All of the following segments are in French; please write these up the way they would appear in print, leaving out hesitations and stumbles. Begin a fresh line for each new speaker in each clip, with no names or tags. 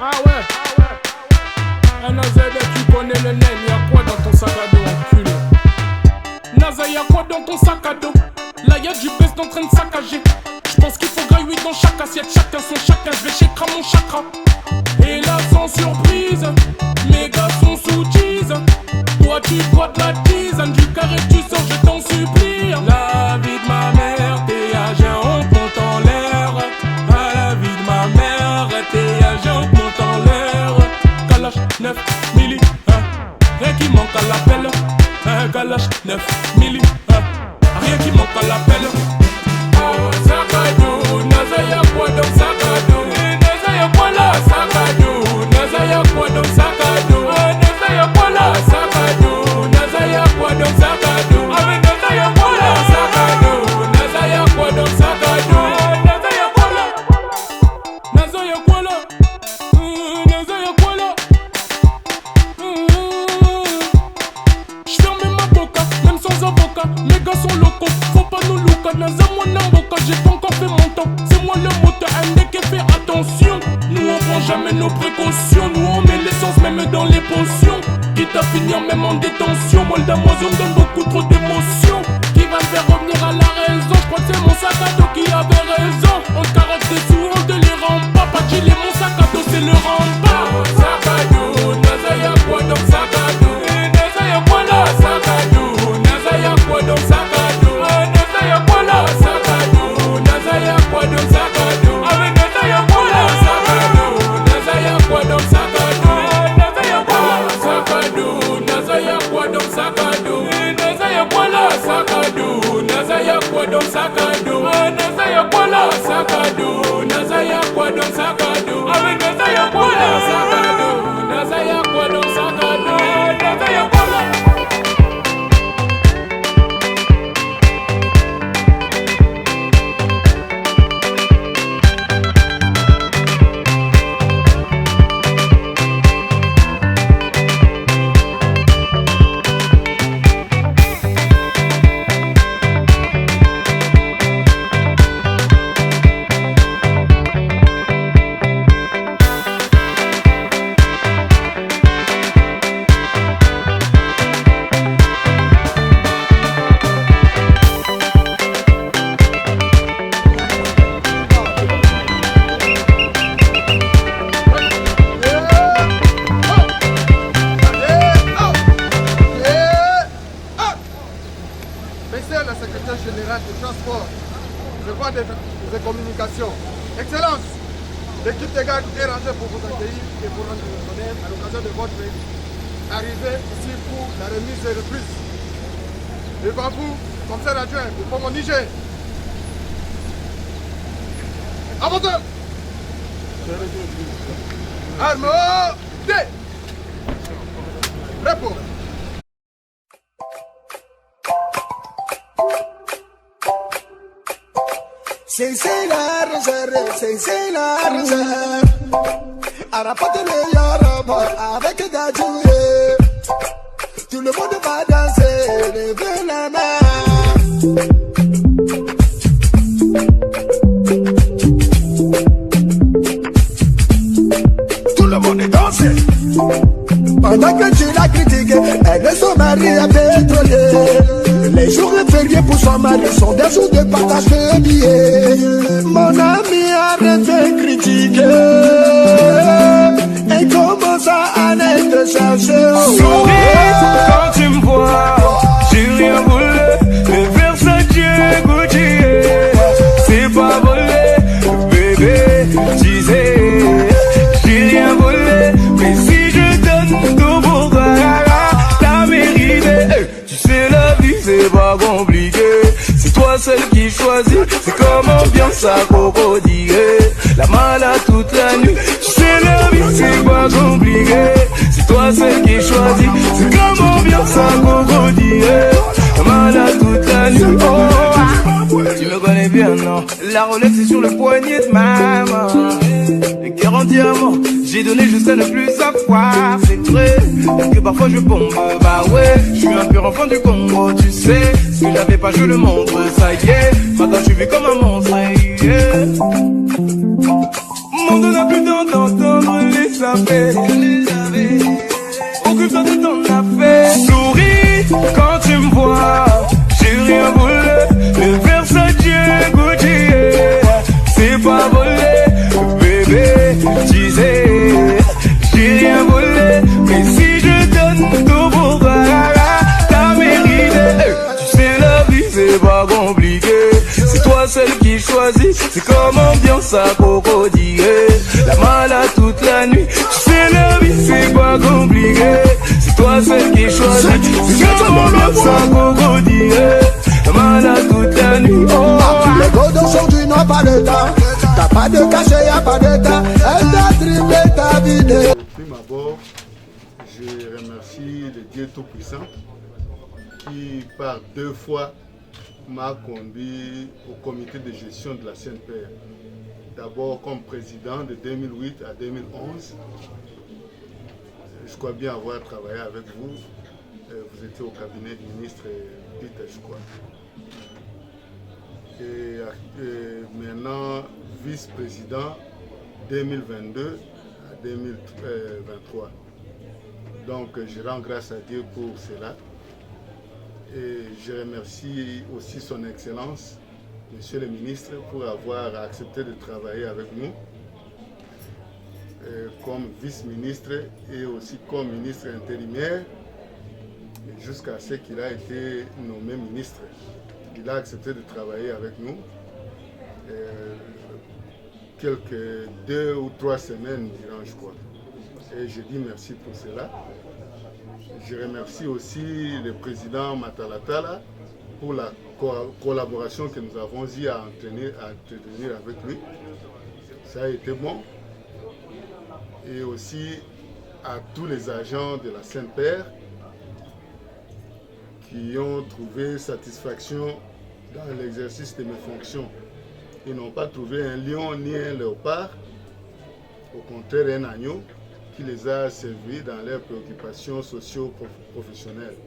Ah ouais. Un Nazed, tu connais le naine, y'a quoi dans ton sac à dos, enculé? Naza, y'a quoi dans ton sac à dos? Là y'a du best en train de saccager. J'pense qu'il faut grailler dans chaque assiette, chacun son chacun, j'vais chécra mon chakra. Et là sans surprise, mes gars sont sous tease. Toi tu bois de la tisane, du carré tu sors, je t'en supplie. La vie de ma mère, t'es âgé, on monte en l'air. À la vie de ma mère, t'es âgé, on monte en l'air. Kalash 9 milli, rien qui manque à l'appel. Un Kalash 9 milli, rien qui manque à l'appel. Oh, Sakadou, Naza y'a quoi dans Sakadou? Naza y'a quoi là, Sakadou? Naza y'a quoi dans Sakadou? Naza y'a quoi là, Sakadou? Naza y'a quoi dans Sakadou? Naza y'a quoi là, Sakadou? Naza y'a quoi dans Sakadou? Naza y'a quoi là? Naza y'a quoi là? Naza y'a quoi là? J'ferme ma boca, même sans avocat. Mes gars sont locaux, faut pas nous louca. Naza moi n'imboca, j'ai pas encore fait mon temps. C'est moi le moteur, un nez qui fait attention. Nous on prend jamais nos précautions. Nous on met l'essence même dans les potions. Quitte à finir même en détention. Moi le damoiseau me donne beaucoup trop d'émotions. Qui va me faire revenir à la raison? J'crois que c'est mon sac à dos qui avait raison. On te carotte des sous, on te les rend pas. Pas qu'il est mon sac à dos, c'est le rempart. Sac à dos, Naza y'a quoi dans sac à dos? Naza y'a quoi là, sac à dos? Naza y'a quoi dans sac à dos? Naza y'a quoi là, sac à dos? Naza y'a quoi dans sac à dos? Naza y'a quoi là, sac à dos? Naza y'a quoi dans sac à dos? Naza y'a quoi là, sac à dos? Naza y'a quoi dans sac à dos? Naza y'a quoi là, sac à dos? Naza y'a quoi dans sac à dos? Naza y'a quoi là, sac à dos? Naza y'a quoi dans sac à dos? Naza y'a quoi là, sac à dos? Naza y'a quoi dans sac à dos? Naza y'a quoi là?
Monsieur le secrétaire général du transport, je vois des communications. Excellence, l'équipe de garde est rentrée pour vous accueillir et pour rendre honneur à l'occasion de votre arrivée ici pour la remise et reprise. Devant vous, commissaire adjoint, pour mon Niger. À votre arme D. Repos.
C'est la réserve, c'est la réserve. À rapporter le Yoruba avec Dadjoué. Tout le monde va danser, levez la main. Tout le monde est dansé. Pendant que tu l'as critiqué, elle et son mari a pétrolé. Les jours fériés pour son mari sont des jours de partage de billets. Mon ami arrête de critiquer et commence à aller te chercher.
Souris quand tu me vois, j'ai rien volé. Le Versace Gucci, c'est pas volé. Bébé, tu sais, j'ai rien volé. Mais si je donne tout pour toi, t'as mérité. Tu sais la vie c'est pas compliqué. C'est toi seul qui choisis. C'est comme ambiance à crocodiller. La malade toute la nuit. Tu sais la vie c'est pas compliqué. C'est toi seul qui choisis. C'est comme ambiance à crocodiller. La malade toute la nuit. Oh, tu me connais bien non? La Rolex est sur le poignet de ma main. Garantie à mort, j'ai donné jusqu'à ne plus savoir. C'est vrai que parfois je bombe. Bah ouais, je suis un pur enfant du Congo. Tu sais, ce que j'avais pas je le montre. Ça y est, maintenant je vis comme un monstre. Yeah. Mon dos n'a plus temps d'entendre les savais. Occupe-toi de ton affaire. Souris quand tu me vois. J'ai rien volé. Le Versace Gucci, c'est pas volé. Bébé, tu sais, j'ai rien volé. Mais si je donne tout pour toi, t'as mérité. Tu sais, la vie, c'est pas compliqué. C'est toi celle qui choisit. C'est comme ambiance à crocodile. La malade toute la nuit. Tu sais, la vie, c'est pas compliqué. C'est toi celle qui choisit. C'est comme ambiance à crocodile. La malade toute la nuit. Oh.
Les gars d'aujourd'hui n'ont pas de temps. T'as pas de cachet, y'a pas de temps. Elle t'a triplé ta vie.
De prime abord, je remercie le Dieu Tout-Puissant qui, par 2 fois, m'a conduit au comité de gestion de la CNPR. D'abord comme président de 2008 à 2011. Je crois bien avoir travaillé avec vous. Vous étiez au cabinet du ministre Peter, je crois. Et maintenant, vice-président 2022 à 2023. Donc, je rends grâce à Dieu pour cela. Et je remercie aussi son Excellence, Monsieur le ministre, pour avoir accepté de travailler avec nous comme vice-ministre et aussi comme ministre intérimaire jusqu'à ce qu'il a été nommé ministre. Il a accepté de travailler avec nous quelques 2 ou 3 semaines durant, je crois. Et je dis merci pour cela. Je remercie aussi le président Matalatala pour la collaboration que nous avons eu à entretenir avec lui. Ça a été bon. Et aussi à tous les agents de la CNPR qui ont trouvé satisfaction dans l'exercice de mes fonctions. Ils n'ont pas trouvé un lion ni un léopard, au contraire un agneau qui les a servis dans leurs préoccupations socio-professionnelles.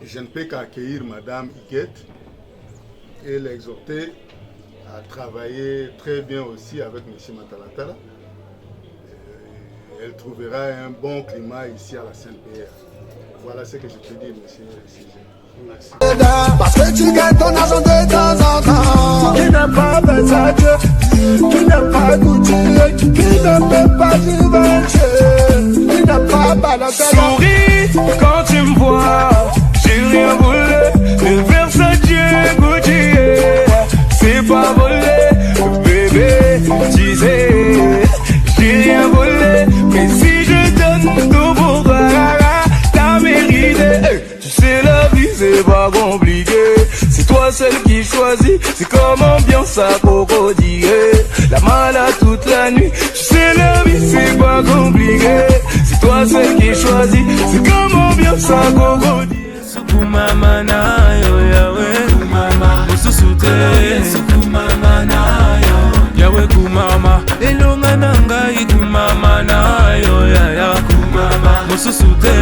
Je ne peux qu'accueillir Madame Iguette et l'exhorter à travailler très bien aussi avec M. Matalatala. Elle trouvera un bon climat ici à la CNPR. Voilà ce que je peux dire, monsieur le CG. Merci.
Parce que tu gagnes ton argent de temps en temps. Qui n'a pas Versace, qui n'a pas Gucci, qui ne peut pas Givenchy, qui n'a pas Balotelli.
Souris quand tu me vois. J'ai rien volé. Le Versace Gucci, c'est pas volé. Bébé, tu sais, j'ai rien volé. Mais si je donne tout pour toi, t'as mérité. Tu sais, la vie, c'est pas compliqué. C'est toi celle qui choisit. C'est comme ambiance à crocodile. La malade toute la nuit. Tu sais, la vie, c'est pas compliqué. C'est toi celle qui choisit. C'est comme ambiance à crocodile.
Sukumama na yo Yahweh kumama ususute sukumama na yo Yahweh kumama elonga nanga kumama na yo ya kumama ususute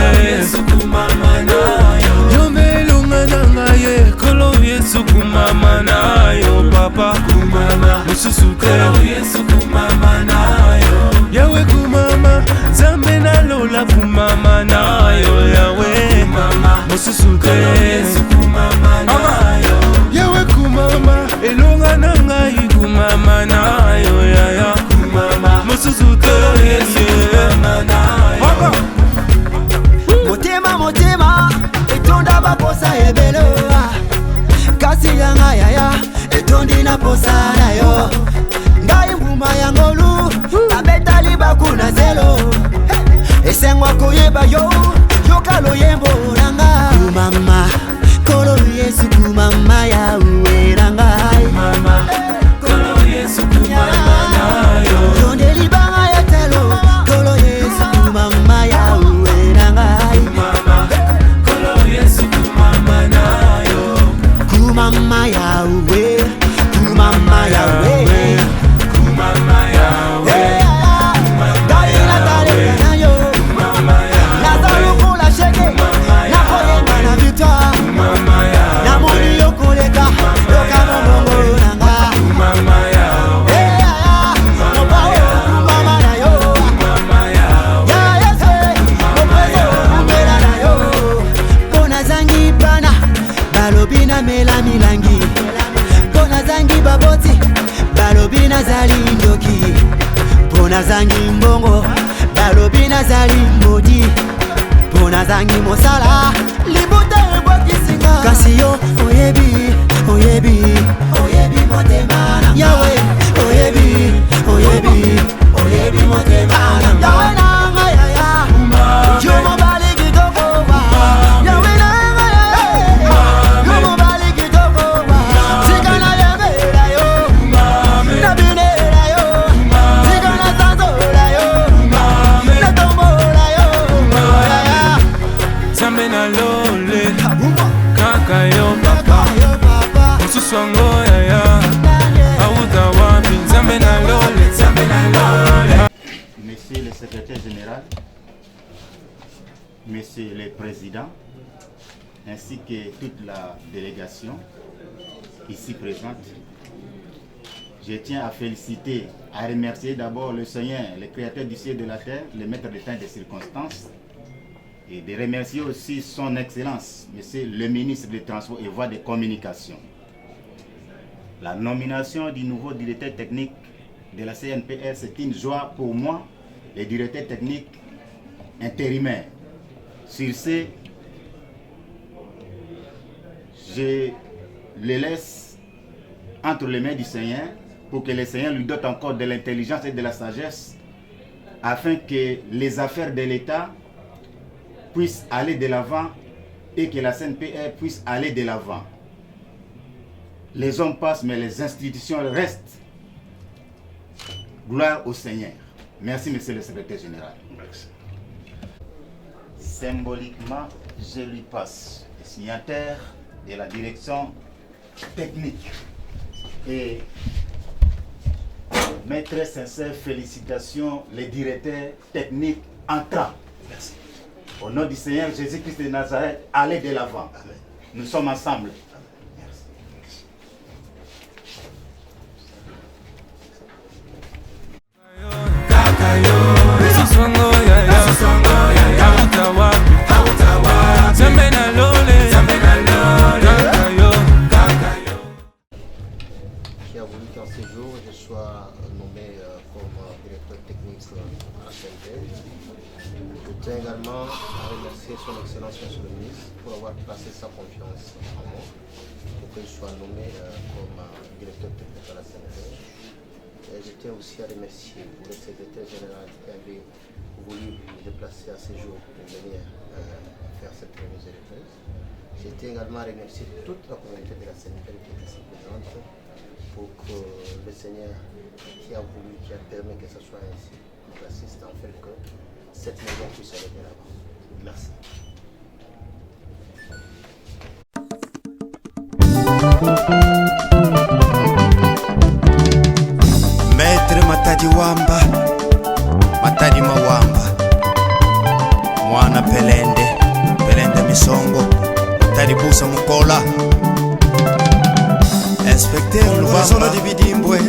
sukumama na yo yombe elonga nanga ye kolo Yesu kumama na yo papa kumama ususute Yesu kumama na yo Yahweh kumama zambe na lola kumama na yo Yahweh mama mususuke Yesu kumama nayo Yahweh kumama elonga nanga kumama nayo ya kumama mususuke Yesu kumama nayo
Motema etonda baposa ebelo kasi yanga ya etondi na posa nayo ngai mbuma ya ngolu abetali bakuna zelo esengwa koyeba yo yokalo yembo nanga kumama kolo Yesu kumama ya ueranga mama kolo Yesu kumama nayo yondeli banga ya telo kolo Yesu kumama ya ueranga mama kolo Yesu kumama nayo kumama ya uwe kumama ya uwe kumama ya uwe daila daila nayo na moni yokoleka nazali ndoki pona zangi mbongo balobi nazali modi pona zangi mosala libuta ebokisinga kasi yo oyebi oyebi oyebi motema na yawe oyebi oyebi oyebi motema na yawe na ngaya yo mobali kitoko ba yawe na ngaya yo mobali kitoko ba sikana yebela yo na binela yo sikana sanzola yo na tombola yo
Zambe na lole kaka yo papa Mususwango yaya Auta wapi Zambe na lole Zambe na lole.
Monsieur le secrétaire général, Monsieur le président, ainsi que toute la délégation ici présente, je tiens à féliciter, à remercier d'abord le Seigneur, le créateur du ciel et de la terre, le maître des temps et des circonstances, et de remercier aussi son Excellence, Monsieur le ministre des Transports et Voies de Communication. La nomination du nouveau directeur technique de la CNPR, c'est une joie pour moi, le directeur technique intérimaire. Sur ce, je le laisse entre les mains du Seigneur pour que le Seigneur lui donne encore de l'intelligence et de la sagesse afin que les affaires de l'État puissent aller de l'avant et que la CNPR puisse aller de l'avant. Les hommes passent, mais les institutions restent. Gloire au Seigneur. Merci, Monsieur le secrétaire général. Merci. Symboliquement, je lui passe le signataire de la direction technique. Et mes très sincères félicitations, les directeurs techniques entrants. Merci. Au nom du Seigneur Jésus-Christ de Nazareth, allez de l'avant. Nous sommes ensemble.
Qui a voulu qu'en ces jours je sois nommé comme directeur technique à la CNPR. Je tiens également à remercier son Excellence Monsieur le ministre pour avoir placé sa confiance en moi pour que je sois nommé comme directeur technique à la CNPR. Et je tiens aussi à remercier le secrétaire général qui avait voulu me déplacer à ces jours pour venir faire cette remise de presse. Je tiens également à remercier toute la communauté de la CNPR qui est ici présente pour que le Seigneur qui a voulu, qui a permis que ce soit ainsi, nous assiste en fait que cette maison puisse aller de l'avant. Merci.
Maître Matadi Wamba, Matadi Mawamba, Mwana Pelende, Pelende Misongo, Matadi Busa Mukola, Inspecteur Lubamba, Solo di Bidimbwe,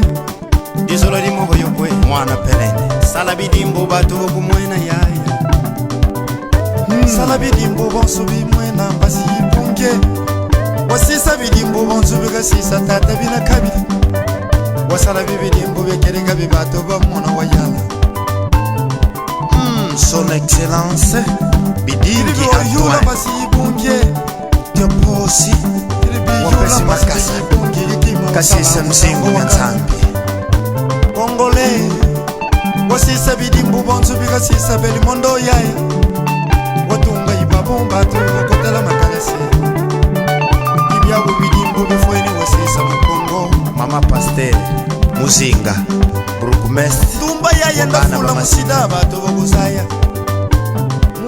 Disolo di Mogoyokwe, Mwana Pelende, Sala Bidimbo Batu Kumwena Yaya, Sala Bidimbo Bonsubi Mwena Basi Punke, Wasisa Bidimbo Bonsubi Gasisa Tata Bina Kabili. Wasala bibidimbo bekereka bibato bamona wayala. Son Excellence Bidimbi Antoine basi bunge Teposi Wapesi Makasa Kasisa Mzingu Nyansambi Kongole Wasisa Bidimbo Bonsu Bikasisa Belimondo Yaya Watunga Ibabomba Tukotela Makalese Ibyabu Bidimbo Bifweni Wasisa Mkongo Mama Pasteur Muzinga Burugumestre Tumba yaya ndafula musida bato baguzaya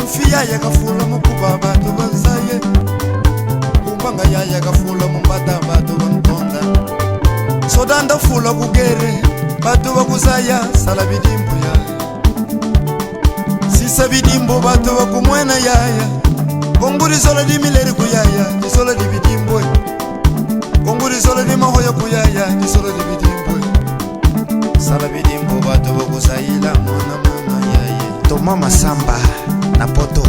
Mufi yaya kafula mukuba bato bazaye Kumbanga yaya kafula mumbata bato bantonda Soda ndafula kugere bato baguzaya Sala bidimbo yaya Sisa bidimbo bato bakumwena yaya Konguri zola di mileri kuyaya Nisola di bidimbo Konguri zola di mahoya kuyaya Nisola di bidimbo Sala bidimbo bato bokuzaila mwana mwana yaye Toma Masamba na poto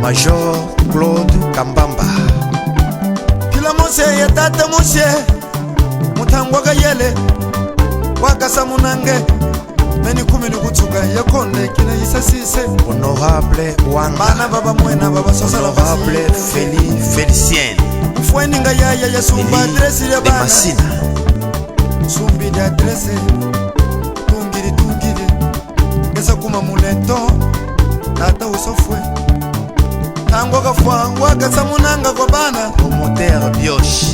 Major Claude Kambamba Kila mose ya tata mose Mutangwa gayele wakasa munange meni kumi nikutsuka yakonde kina isasise
Honorable Wanga,
bana baba mwena baba sosala
Honorable Félicien
mfweninga yaya yasumba adresi ya
de
bana
Massina,
sumbi de adresi tungiri esa kuma muleto tata usofwe tango kafwa wakasa munanga kwa bana
promoteur Bioche,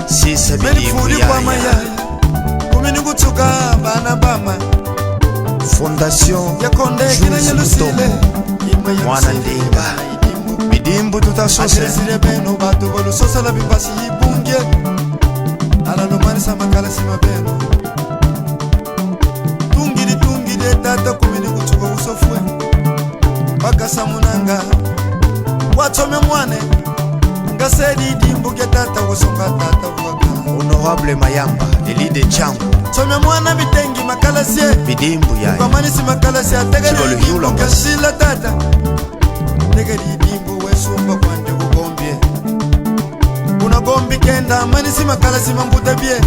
Sisse
meni furi kwa
Bili
mayaya kumi nikutsuka bana bama
Fondation
yakonde kina nyelusile
Mwana Ndinga, Bidimbu tutasose
adresire beno batu bolusosala bipasi yibunge alalomanisa makalasima beno tungiri tata kumini kutsuka usofwe bakasa munanga watsome mwane ngasedi idimbuke tata kusonga tata vuaka
Honorable Mayamba, Eli de Chango,
tsome mwana bitengi makalasie
Bidimbu Yaya,
kwamanisi makalasie ategeri
Chikolo
idimbu
Yula Ngasi.
kasila tata tegeri idimbu wesumba kwanje kugombye unagombi kenda manisi makalasi mambuta bie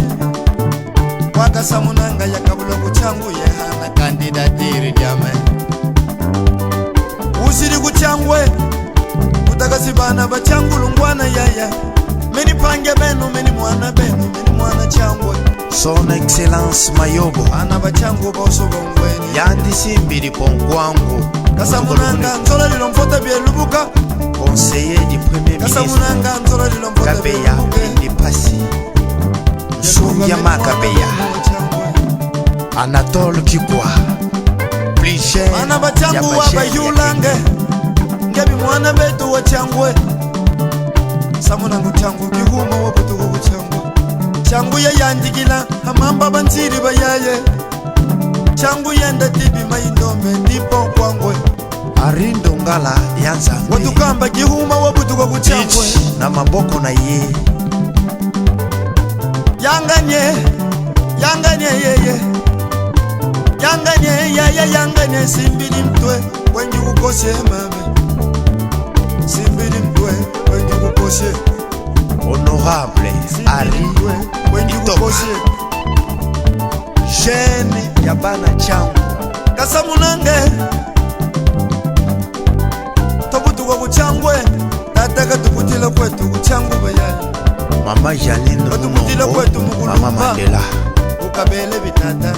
wakasa munanga yakabula kuchangu yehana kandidatiri jame usiri kuchangwe kutakasi bana bachangu lungwana yaya meni pange benu meni mwana changwe
Son Excellence Mayobo,
ana bachangu boso bongweni
Yandi Simbiri Pongwango,
kasa munanga nzola lilomfota bie lubuka
conseiller du Premier
kasa
ministre,
munanga nzola lilomfota bie
Kabeya, Indi Passi, Sundia Makabeya, Anatole Kikwa, plus jeune,
ana bachangu wabayulange ngebi mwana betu wachangwe samunangu changu kihuma wabutuko kuchangwe changu yayandikila amamba banziri bayaye changu yenda tibi maindombe ndipo kwangwe
Arindo Ngala Yanzangwe,
watukamba kihuma wabutuko kuchangwe
na maboko na ye,
yanganye yeye yanganye simbili mtwe wengi kukoshe mame simbili mtwe wengi kukoshe
Honorable Ari
wengi
Itoka,
kukoshe
jeune ya bana Chango,
kasa munange tobutuka kuchangwe tataka tukutila kwetu kuchangwe bayaye
Mama Janine
batukutila kwetu
Munongo, Mama
mukulumba
Mandela,
ukabele bitata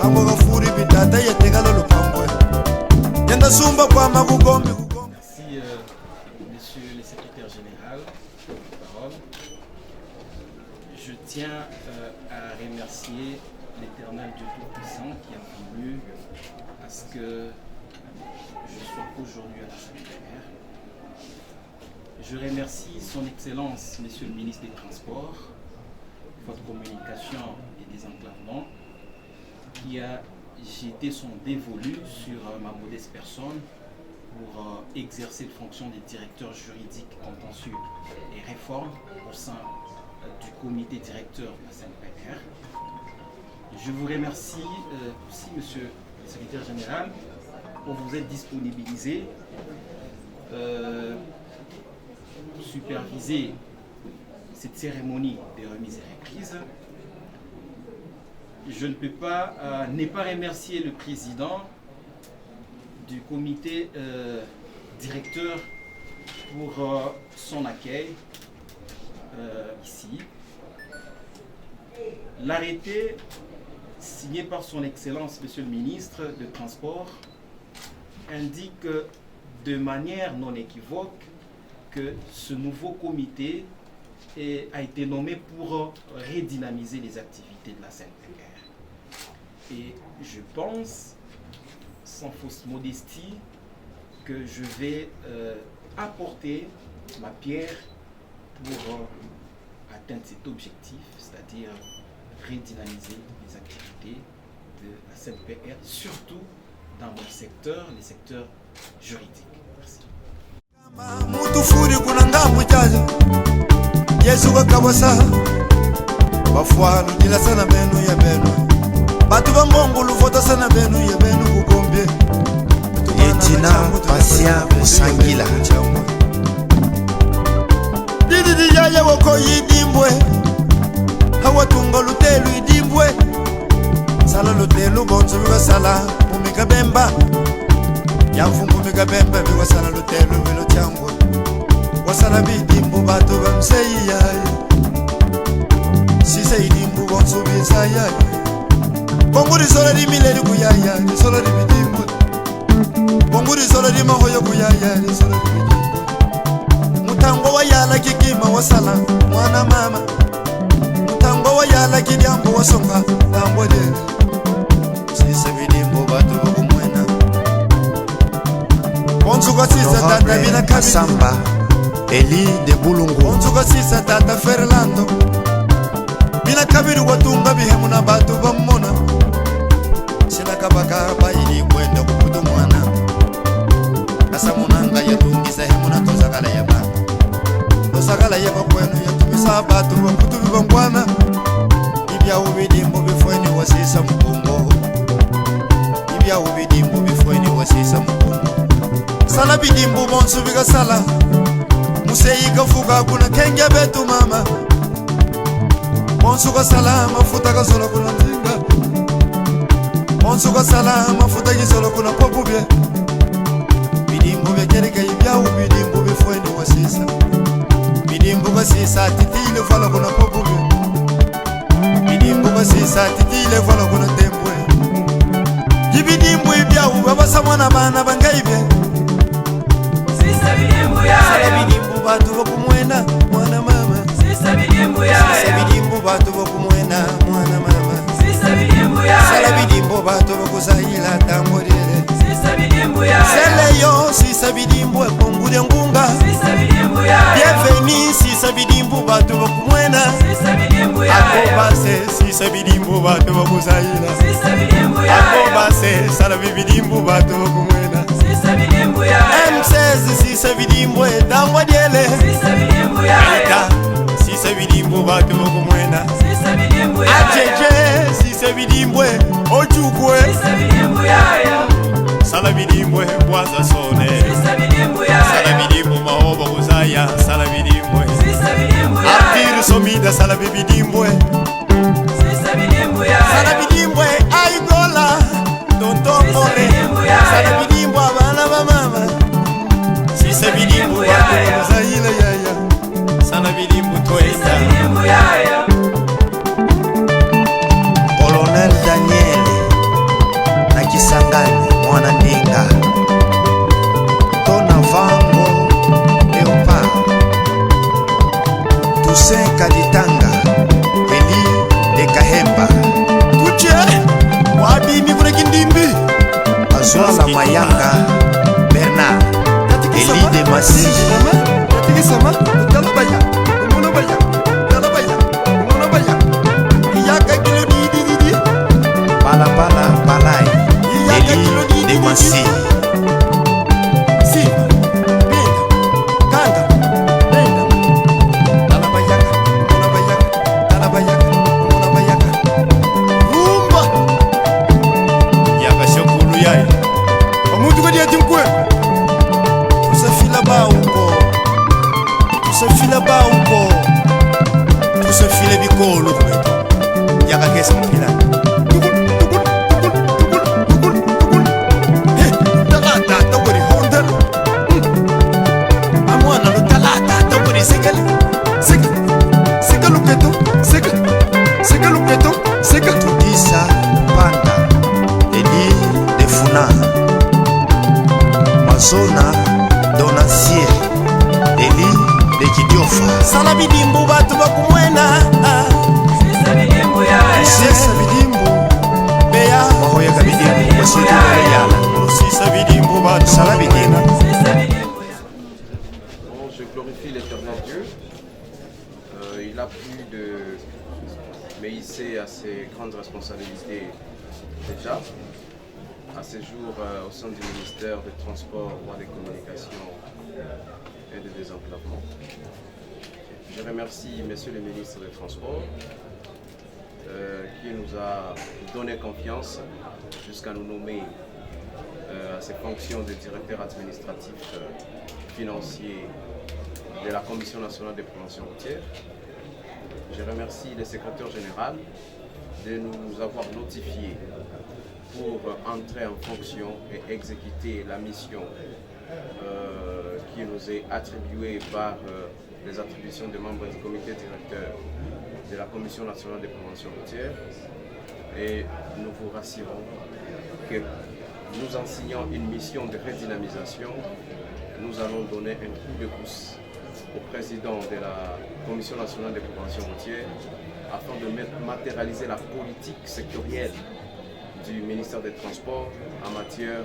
pango kafuri bitata yetekala lupangwe yenda sumba kwa makugombi
Merci, monsieur le secrétaire général. Parole. Je tiens à remercier l'Éternel Dieu Tout-Puissant qui a voulu à ce que je sois aujourd'hui à la Sainte-Père. Je remercie son Excellence, monsieur le ministre des Transports, votre communication et des enclavements, qui a jeté son dévolu sur ma modeste personne pour exercer les fonctions de directeur juridique, contentieux et réforme au sein du comité directeur de la Sainte-Père. Je vous remercie aussi, monsieur le secrétaire général, pour vous être disponibilisé, pour superviser cette cérémonie des remises et reprises. Je ne peux pas ne pas remercier le président du comité directeur pour son accueil ici. L'arrêté signé par son Excellence, Monsieur le ministre de Transport, indique de manière non équivoque que ce nouveau comité a été nommé pour redynamiser les activités de la Sainte-Père. Et je pense, sans fausse modestie, que je vais apporter ma pierre pour atteindre cet objectif, c'est-à-dire redynamiser les activités de la Sainte-Père, surtout dans mon secteur, les secteurs juridiques. Merci.
mutufuri kunanga mujaja yesu kakabasa bafwanu dila sana benu ya benu batu bambongo lufota sana benu ya benu kugombye
Etina Pasia Musangila,
dididi yaya woko yidimbwe hawatunga lutelu idimbwe wasala umika bemba yamfungu umika bemba bi wasala lutelo velo chango wasala bidimbu batu bamseyi yaye sise idimbu bonsubi sayaya bonguri solo di mileri kuyaya ni solo di bidimbu bonguri solo di mahoyo kuyaya ni solo di bidimbu mutango wa yala kikima wasala mwana mama mutango wa yala kidiambo wasonga tambo dele sise bidimbu batu bakumwena bonsuka sisa tata bina
Kasamba Eli de Bulungu
bonsuka sisa tata Fernando bina kabiri watunga bihemu na batu bamona sina kabaka bayili kwenda kuputu mwana kasa munanga yatungisa hemu na tozakala yaba tozakala yaba kwenu yatumisa batu baputu bibangwana ibya ubidimbo bifweni wasisa mpungo ibya ubidimbo bifweni wasisa mpungo sala bidimbo bonsu biga sala museyi kafuka kuna kenge betu mama bonsu ka sala mafuta ka solo kuna mzinga bonsu ka sala mafuta ki solo kuna popu bie bidimbo be kereka ibya ubidimbo bifweni wasisa bidimbo ka sisa titile fala kuna popu bie bidimbo ka sisa titile fala kuna tembwe ibidimbo ibya ubabasa mwana bana bangaibye
sisa bidimbo ya
sala bidimbo batu bakumwena mwana mama
sisa bidimbo ya
sisa bidimbo batu bakumwena mwana mama
sisa bidimbo ya
sala bidimbo batu bakuzahila tambodele
sisa bidimbo ya
seleyo sisa bidimbo ekongule ngunga
sisa bidimbo ya
bienveni sisa bidimbo batu bakumwena
sisa bidimbo ya
akobase sisa bidimbo batu bakuzahila
sisa bidimbo ya
akobase sala bidimbo batu bakumwena
sisa bidimbo ya
M16 sisa bidimbo etambodele
sisa bidimbo ya
Aita sisa bidimbo batu bakumwena
sisa bidimbo ya
ajeje sisa bidimbo ojukwe
sisa bidimbo ya
sala bidimbo bwaza sone
sisa bidimbo ya
sala bidimbo maoba kuzaya sala bidimbo
sisa bidimbo ya
artir somida sala bidimbo
sisa bidimbo ya
sala bidimbo aigola tontombole sala bidimbo abana ba mama sisa bidimbo batu kuzayila yaya sala bidimbo toenda
bidimbo ya
Colonel Daniel na Kisangani mwana ndinga Tona Vango Leopard Toussaint Kaditanga Eli de Kahemba
tuche wabimi kuna kindimbi
Azwala Mayanga Bernard Eli de Massi
katikisama utalabaya umunobaya utalabaya umunobaya iyaka kilo didi
Balabala Balai Eli de Massi
si benda kanga benda talabayaka umunobaya talabayaka umunobaya rumba yaka shokulu yayi omuntu kadi atinkwe tusafila bauko tusafila bauko tusafile bikolo kwetu yaka kesa mpila
Tudisa Panda Eli de Funa Mazona Donacier Eli de Kidiofa
sala bidimbu batu bakumwena
sisa bidimbo ya
sisa bidimbu beya
Mahoya Kabidimbu Basitu Yala
sisa bidimbu batu
Sala Bidimbu
sisa bidimbo ya
Bon, je glorifie l'éternel Dieu. Il a plu de me hisser à ses grandes responsabilités déjà, à ses jours au sein du ministère des Transports, voies des communications et des désenclavements. Je remercie messieurs les ministres des Transports qui nous a donné confiance jusqu'à nous nommer à ces fonctions de directeur administratif financier de la Commission nationale des préventions routières. Je remercie le secrétaire général de nous avoir notifié pour entrer en fonction et exécuter la mission qui nous est attribuée par les attributions des membres du comité directeur de la Commission nationale de prévention routière. Et nous vous rassurons que nous enseignant une mission de redynamisation, nous allons donner un coup de pouce au président de la Commission nationale de prévention routière afin de matérialiser la politique sectorielle du ministère des Transports en matière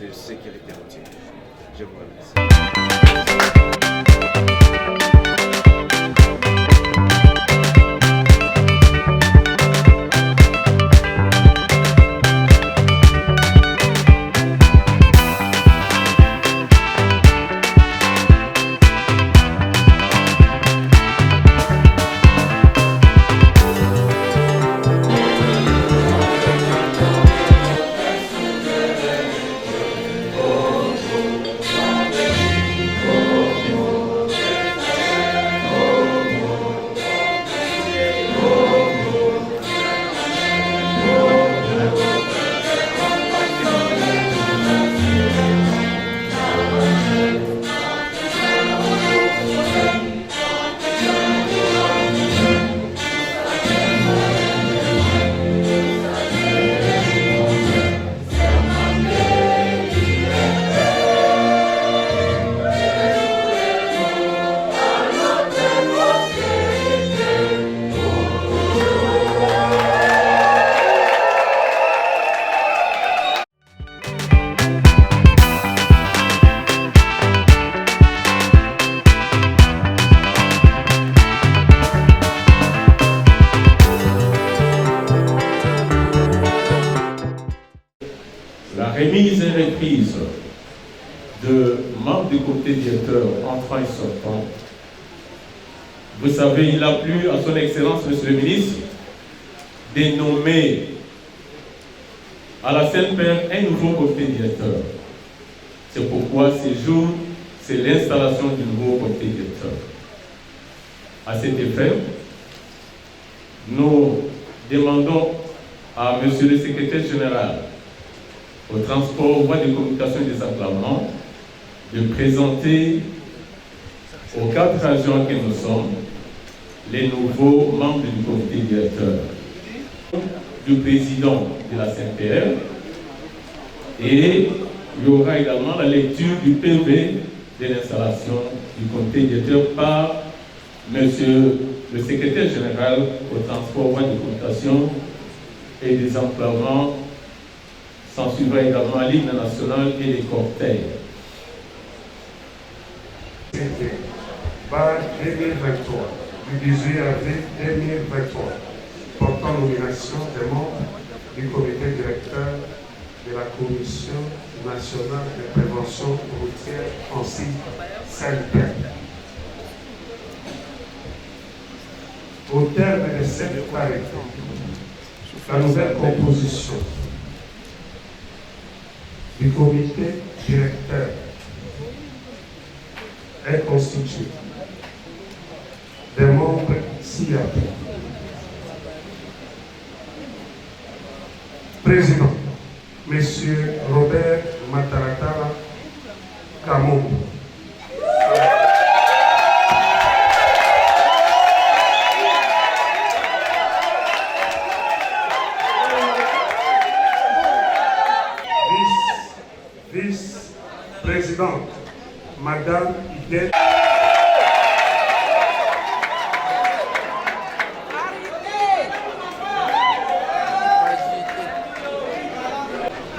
de sécurité routière. Je vous remercie.
La remise et reprise de membres du comité directeur entrant et sortant. Vous savez, il a plu à son Excellence, Monsieur le ministre, de nommer à la Sainte-Père un nouveau comité directeur. C'est pourquoi ce jour, c'est l'installation du nouveau comité directeur. À cet effet, nous demandons à Monsieur le secrétaire général au transport, voies de communication et des enclavements, de présenter aux 4 agents que nous sommes les nouveaux membres du comité directeur, du président de la CNPR, et il y aura également la lecture du PV de l'installation du comité directeur par Monsieur le secrétaire général au transport, voies de communication et des enclavements. S'en suivra également l'hymne national et les cortèges.
Bar 2023, du 18 avril 2023, portant nomination des membres du comité directeur de la Commission nationale de prévention routière en sigle CNPR. Au terme de cette parité, la nouvelle composition du comité directeur est constitué des membres ci-après. Président, M. Robert Mataratara Kamombo. Vice-présidente, Madame Idette.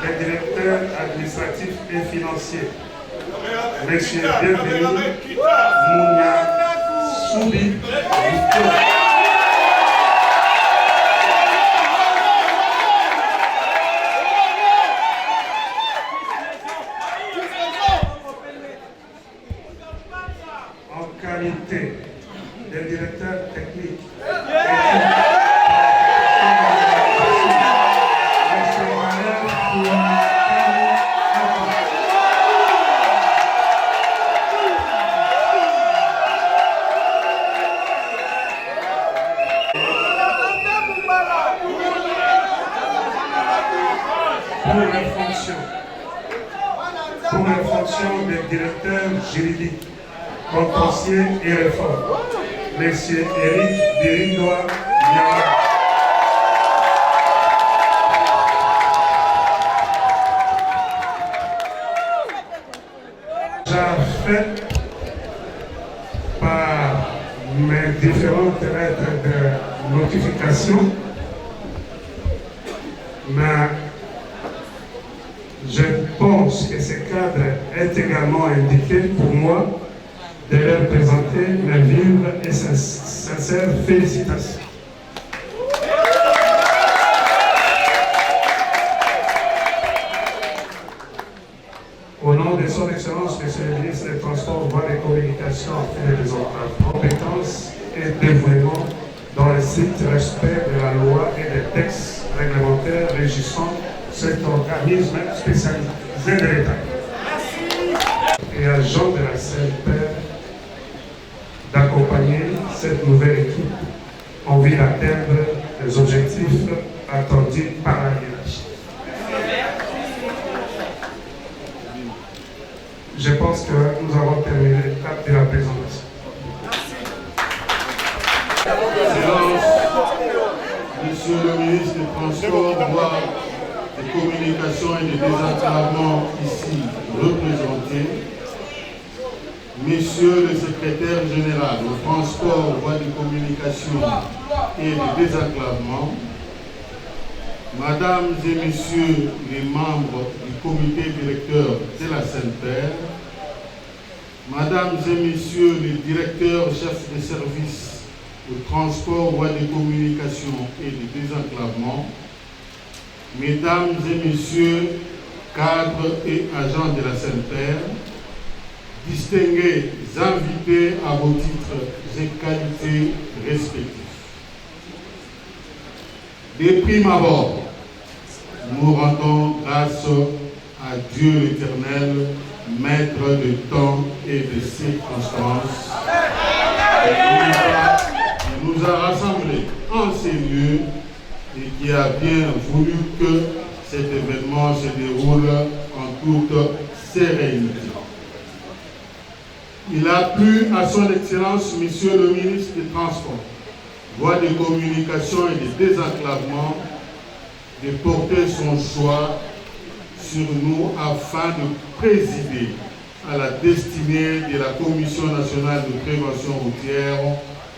Le directeur administratif et financier, M. Bienvenu Mounia Soubi Victor. Des directeurs techniques. pour les fonctions de directeur juridique, contentieux et réforme, M. Eric Birindoa Niama. J'ai fait par mes différentes lettres de notification, mais je pense que ce cadre est également indiqué pour moi de leur présenter mes vives et sincères félicitations. Au nom de son Excellence, Monsieur le ministre des Transports, Voies des Communications et des compétences et dévouement dans le strict respect de la loi et des textes réglementaires régissant cet organisme spécialisé de l'État. Et agent de la CNP d'accompagner cette nouvelle équipe en vue d'atteindre les objectifs attendus par la hiérarchie. Je pense que nous avons terminé l'étape de la présentation.
Monsieur le ministre des Transports, Voies, des Communications et des Désenclavements ici représentés, Monsieur le secrétaire général au transport, voies de communication et de désenclavement, Mesdames et Messieurs les membres du comité directeur de la SENPER, Mesdames et Messieurs les directeurs chefs de service au transport, voies de communication et de désenclavement, Mesdames et Messieurs cadres et agents de la SENPER, distingués invités à vos titres et qualités respectifs. De prime abord, nous rendons grâce à Dieu l'Éternel, maître de temps et de circonstances, qui nous a rassemblés en ces lieux et qui a bien voulu que cet événement se déroule en toute sérénité. Il a plu à son Excellence, Monsieur le ministre des Transports, Voies de communication et de désenclavement, de porter son choix sur nous afin de présider à la destinée de la Commission nationale de prévention routière,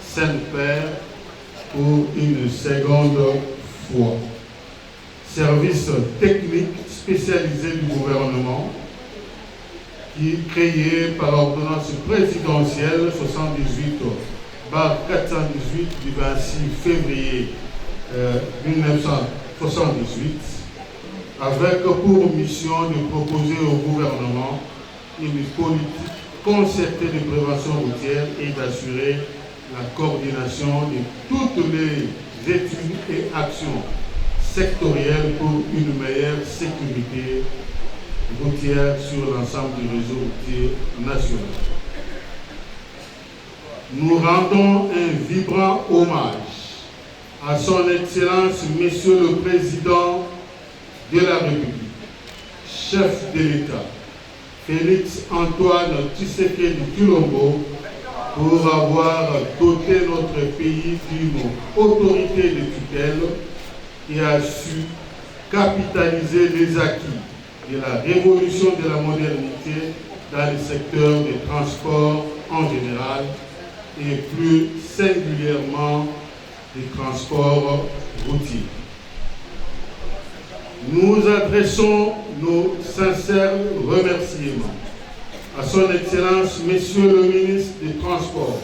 SENPER, pour une seconde fois. Service technique spécialisé du gouvernement, qui est créé par l'ordonnance présidentielle 78/418 du 26 février 1978, avec pour mission de proposer au gouvernement une politique concertée de prévention routière et d'assurer la coordination de toutes les études et actions sectorielles pour une meilleure sécurité routière sur l'ensemble du réseau routier national. Nous rendons un vibrant hommage à son Excellence, Monsieur le Président de la République, chef de l'État, Félix Antoine Tshisekedi Tshilombo, pour avoir doté notre pays d'une autorité de tutelle qui a su capitaliser les acquis de la révolution de la modernité dans le secteur des transports en général et plus singulièrement des transports routiers. Nous adressons nos sincères remerciements à son Excellence, Monsieur le ministre des Transports,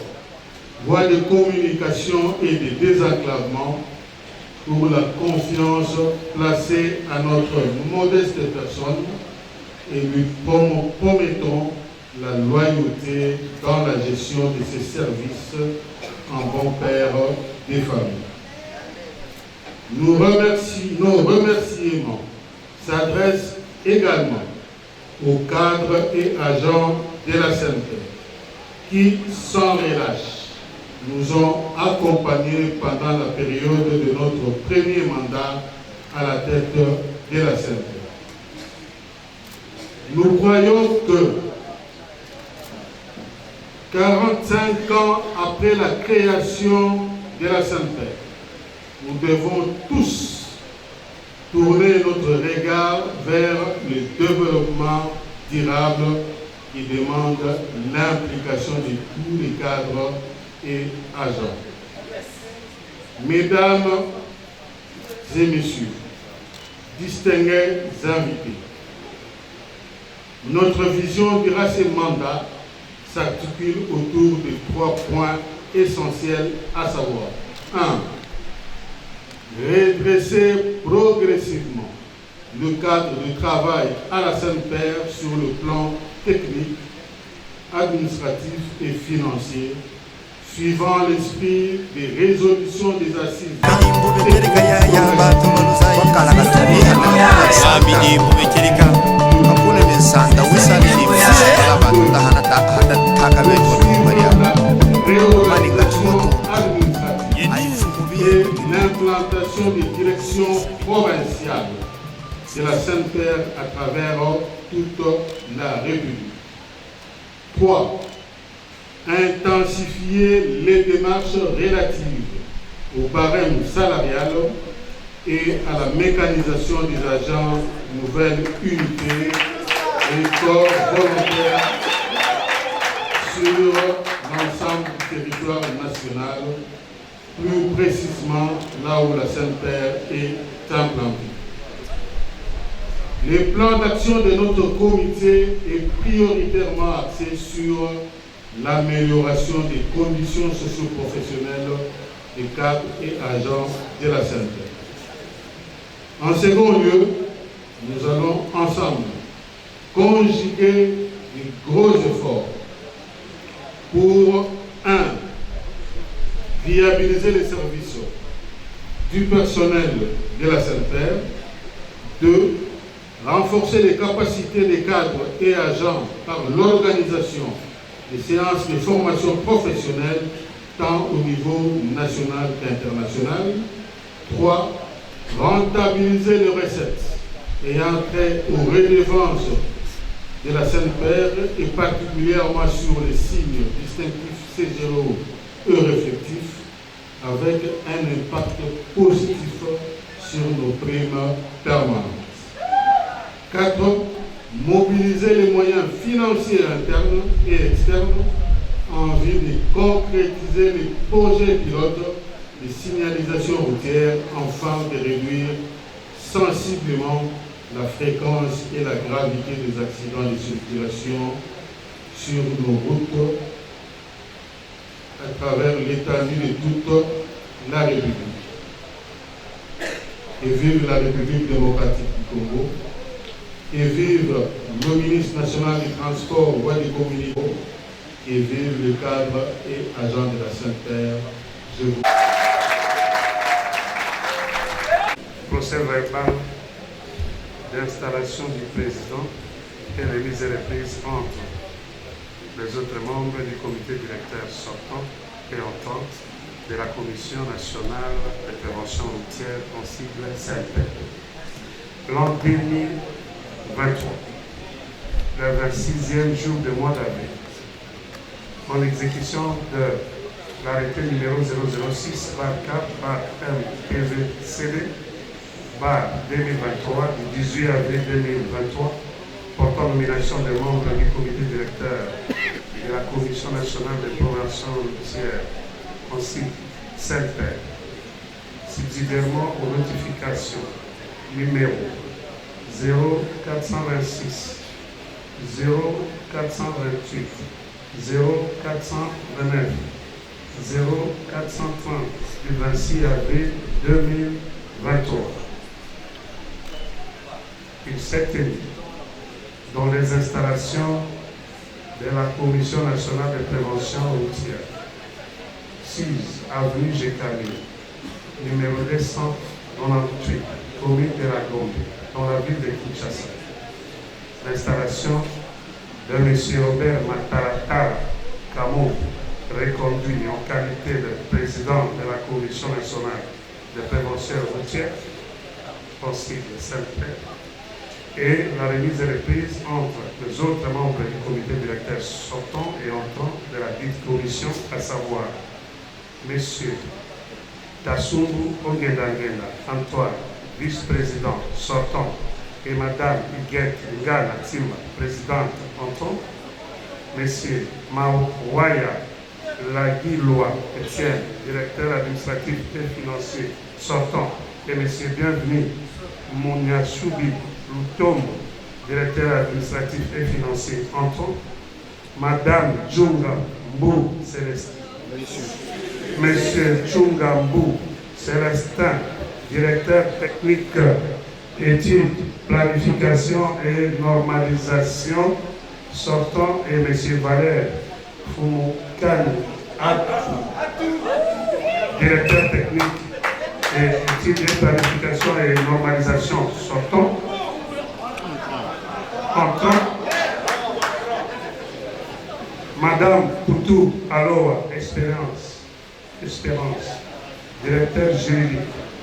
Voies de communication et de désenclavement, pour la confiance placée à notre modeste personne et lui promettons la loyauté dans la gestion de ses services en bon père des familles. Nos remerciements s'adressent également aux cadres et agents de la SENPER qui, sans relâche, nous ont accompagnés pendant la période de notre premier mandat à la tête de la SENPER. Nous croyons que 45 ans après la création de la Sainte-Père, nous devons tous tourner notre regard vers le développement durable qui demande l'implication de tous les cadres et agents. Mesdames et messieurs, distingués invités, notre vision durant ce mandat s'articule autour de 3 points essentiels, à savoir 1. Redresser progressivement le cadre de travail à la Sainte-Père sur le plan technique, administratif et financier, suivant l'esprit des résolutions des assises. Et l'implantation des directions provinciales de la Sainte-Père à travers toute la République. 3. Intensifier les démarches relatives au barème salarial et à la mécanisation des agents, nouvelles unités et corps volontaires sur l'ensemble du territoire national, plus précisément là où la Sainte-Père est implantée. Le plan d'action de notre comité est prioritairement axé sur l'amélioration des conditions socio-professionnelles des cadres et agents de la Sainte-Père. En second lieu, nous allons ensemble conjuguer de gros efforts pour 1. Viabiliser les services du personnel de la Sainte-Père. 2. Renforcer les capacités des cadres et agents par l'organisation des séances de formation professionnelle tant au niveau national qu'international. 3. Rentabiliser les recettes ayant trait aux redevances de la Sainte-Père et particulièrement sur les signes distinctifs CGO et réflectifs avec un impact positif sur nos primes permanentes. 4. Mobiliser les moyens financiers internes et externes en vue de concrétiser les projets pilotes de signalisation routière afin de réduire sensiblement la fréquence et la gravité des accidents de circulation sur nos routes à travers l'étendue de toute la République. Et vive la République démocratique du Congo. Et vive le ministre national du Transport, voie des communications. Et vive le cadre et agent de la Sainte-Père. Je vous...
Procès verbal d'installation du président et les mises et reprises entre les autres membres du comité directeur sortant et entente de la Commission nationale de prévention routière en sigle CNP. L'an 2023, le 26e jour du mois d'avril, en exécution de l'arrêté numéro 006/4/MPVCD 2023 du 18 avril 2023 portant nomination des membres du comité directeur de la Commission nationale de prévention routière en sigle CNP, subsidiairement aux notifications numéro 0426, 0428, 0429, 0430 du 26 avril 2023. Il s'est tenu dans les installations de la Commission nationale de prévention routière, 6 avenue Gécamé, numéro 298, commune de la Gombe, dans la ville de Kinshasa. L'installation de M. Robert Mataratara Kamo, reconduit en qualité de président de la Commission nationale de prévention routière, en sigle CNP, et la remise et reprise entre les autres membres du comité directeur sortant et entrant de la dite commission, à savoir M. Tassungu Ongedangenda Antoine, vice-président sortant, et Mme Iguette Ngana Timba, présidente entrant, M. Mawaya Laguiloa Etienne, directeur administratif et financier sortant, et M. Bienvenu Mouniachoubi Lutombo, directeur administratif et financier entrant, Mme Djunga Mbou Célestin, M. Djunga Mbou Célestin, directeur technique, études, planification et normalisation sortant, et M. Valère Fumukani, directeur technique et études et planification et normalisation sortant, entrant, Madame Poutou Aloa Espérance, directeur juridique,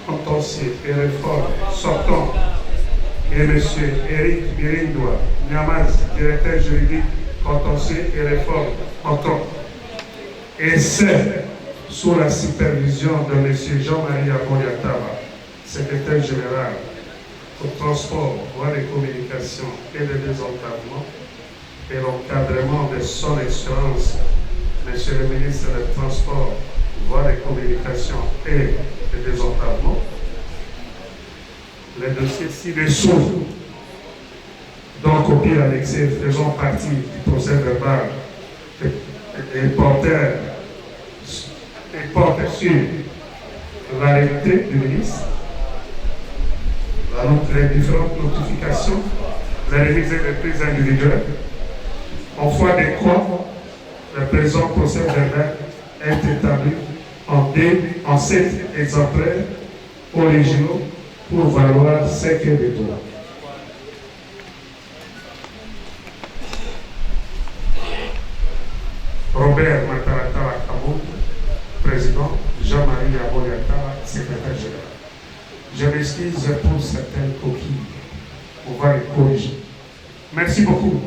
contentieux et réforme sortant, et M. Eric Birindoua Niamaz, directeur juridique, contentieux et réforme entrant. Et c'est sous la supervision de M. Jean-Marie Aboliataba, secrétaire général au transport, voies de communication et de désenclavement, et l'encadrement de son excellence, M. le ministre des Transports, voies de communication et de désenclavement, les dossiers ci-dessous, dont copie annexée faisant partie du procès verbal et portent sur l'arrêté du ministre, les différentes notifications, les remises et les prises individuelles, en foi de quoi le présent procès verbal est établi en 7 exemplaires originaux pour valoir 5 heures de droit. Robert Mataratala Kamoun, président, Jean-Marie Aboliatala, secrétaire général. Je m'excuse pour certaines coquilles. On va les corriger. Merci beaucoup.